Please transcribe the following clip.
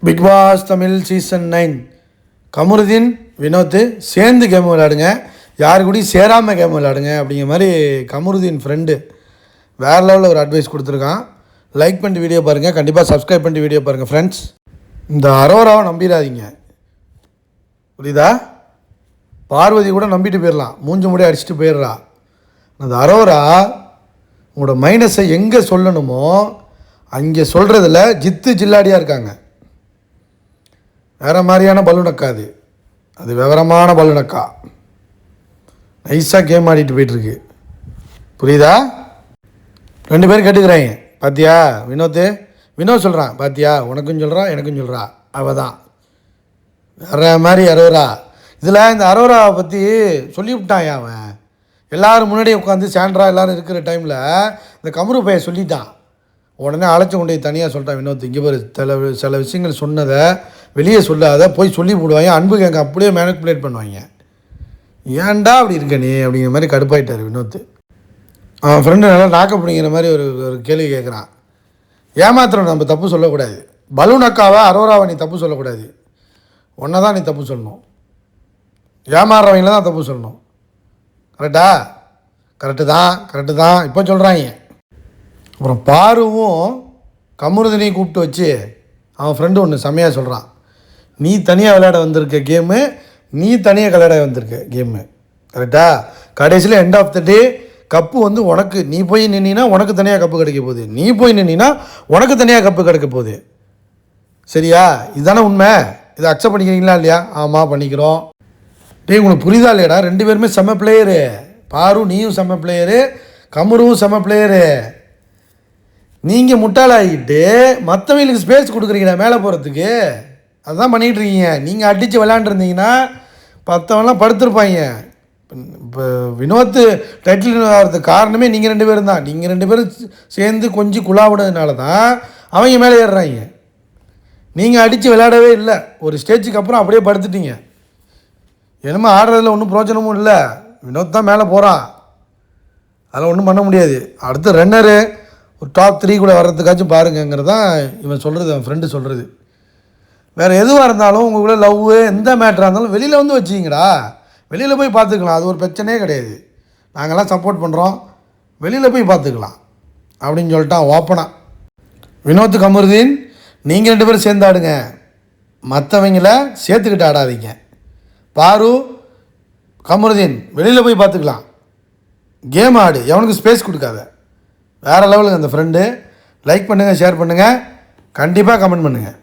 Big boss Tamil season 9 Kamarudeen Vinoth சேர்ந்து game விளையாடுங்க, யாரு கூடயும் சேராமல் கேம் விளையாடுங்க அப்படிங்கிற மாதிரி கமருதீன் ஃப்ரெண்டு வேறு லெவலில் ஒரு அட்வைஸ் கொடுத்துருக்கான். லைக் பண்ணிட்டு வீடியோ பாருங்கள், கண்டிப்பாக சப்ஸ்கிரைப் பண்ணிட்டு வீடியோ பாருங்கள் ஃப்ரெண்ட்ஸ். இந்த அரோராவை நம்பிடாதீங்க, புரியுதா? பார்வதி கூட நம்பிட்டு போயிடலாம், மூஞ்சி மூடி அடிச்சுட்டு போயிடுறா. அந்த அரோரா உங்களோட மைனஸை எங்கே சொல்லணுமோ அங்கே சொல்கிறதில் ஜித்து ஜில்லாடியாக இருக்காங்க. வேறு மாதிரியான பலூனக்கா அது விவரமான பலூனக்கா. நைஸாக கேம் ஆடிட்டு போயிட்டுருக்கு, புரியுதா? 2 பேரும் கேட்டுக்கிறாங்க. பாத்தியா வினோத் சொல்கிறான், பாத்தியா உனக்கும் சொல்கிறான் எனக்கும் சொல்கிறா. அவள் தான் வேறு மாதிரி அரோரா. இதில் இந்த அரோராவை பற்றி சொல்லிவிட்டான் அவன். எல்லோரும் முன்னாடி உட்காந்து சாண்ட்ரா எல்லோரும் இருக்கிற டைமில் இந்த கமரு பைய சொல்லிட்டான். உடனே அழைச்சி கொண்டு தனியாக சொல்லிட்டான் வினோத், இங்கே ஒரு சில விஷயங்கள் சொன்னதை வெளியே சொல்லாத போய் சொல்லி போடுவாங்க, அன்புக்கு எங்கள் அப்படியே மேனிப்புலேட் பண்ணுவாங்க. ஏன்டா அப்படி இருக்க நீ அப்படிங்கிற மாதிரி கடுப்பாயிட்டார் வினோத். அவன் ஃப்ரெண்டு நல்லா நாக்க பிடிங்கிற மாதிரி ஒரு கேள்வி கேட்குறான். ஏமாத்திரம் நம்ம தப்பு சொல்லக்கூடாது. பலூன் அக்காவை அரோராவை நீ தப்பு சொல்லக்கூடாது, ஒன்றை தான் நீ தப்பு சொல்லணும். ஏமாறுறவங்கள தான் தப்பு சொல்லணும். கரெக்டு தான் இப்போ சொல்கிறாங்க. அப்புறம் பாருவும் கமருதனையும் கூப்பிட்டு வச்சு அவன் ஃப்ரெண்டு ஒன்று செம்மையாக சொல்கிறான், நீ தனியாக விளையாட வந்திருக்க கேமு, நீ தனியாக விளையாட வந்திருக்க கேமு, கரெக்டா? கடைசியில் end of the day cup வந்து உனக்கு, நீ போய் நின்னா உனக்கு தனியாக கப்பு கிடைக்க போகுது, நீ போய் நின்னா உனக்கு தனியாக கப்பு கிடைக்க போகுது. சரியா? இதுதானே உண்மை. இதை அக்செப்ட் பண்ணிக்கிறீங்களா இல்லையா? ஆமாம் பண்ணிக்கிறோம். டே உங்களுக்கு புரியுதா இல்லையாடா? 2 பேருமே செம்ம பிளேயரு. பாரு நீயும் செம்ம பிளேயரு, கமருவும் செம்ம பிளேயரு. நீங்கள் முட்டாளாகிட்டு மற்றவங்களுக்கு ஸ்பேஸ் கொடுக்குறீங்கடா மேலே போகிறதுக்கு. அதுதான் பண்ணிகிட்டு இருக்கீங்க. நீங்கள் அடித்து விளையாண்டுருந்தீங்கன்னா மற்றவங்களாம் படுத்துருப்பாங்க. இப்போ வினோத் டைட்டில் ஆகிறதுக்கு காரணமே நீங்கள் 2 பேரும் தான். நீங்கள் 2 பேரும் சேர்ந்து கொஞ்சம் குழாவினதுனால தான் அவங்க மேலே ஏறுறாங்க. நீங்கள் அடித்து விளையாடவே இல்லை. ஒரு ஸ்டேஜுக்கு அப்புறம் அப்படியே படுத்துட்டீங்க. என்னமோ ஆடுறதுல ஒன்றும் பிரோஜனமும் இல்லை. வினோத் தான் மேலே போகிறான், அதில் ஒன்றும் பண்ண முடியாது. அடுத்து ரன்னரு ஒரு டாப் 3 கூட வர்றதுக்காச்சும் பாருங்கிறது தான் இவன் சொல்கிறது, அவன் ஃப்ரெண்டு சொல்கிறது. வேறு எதுவாக இருந்தாலும் உங்கள் கூட லவ் எந்த மேட்டராக இருந்தாலும் வெளியில் வந்து வச்சிங்கடா, வெளியில் போய் பார்த்துக்கலாம். அது ஒரு பிரச்சனையே கிடையாது. நாங்கள்லாம் சப்போர்ட் பண்ணுறோம், வெளியில் போய் பார்த்துக்கலாம் அப்படின்னு சொல்லிட்டான் ஓப்பனாக. வினோத் கமருதீன் நீங்கள் 2 பேரும் சேர்ந்து ஆடுங்க, மற்றவங்கள சேர்த்துக்கிட்டு ஆடாதீங்க. பாரு கமருதீன் வெளியில் போய் பார்த்துக்கலாம், கேம் ஆடு, எவனுக்கு ஸ்பேஸ் கொடுக்காத. வேறு லெவலுக்கு அந்த ஃப்ரெண்டு. லைக் பண்ணுங்கள், ஷேர் பண்ணுங்கள், கண்டிப்பாக கமெண்ட் பண்ணுங்கள்.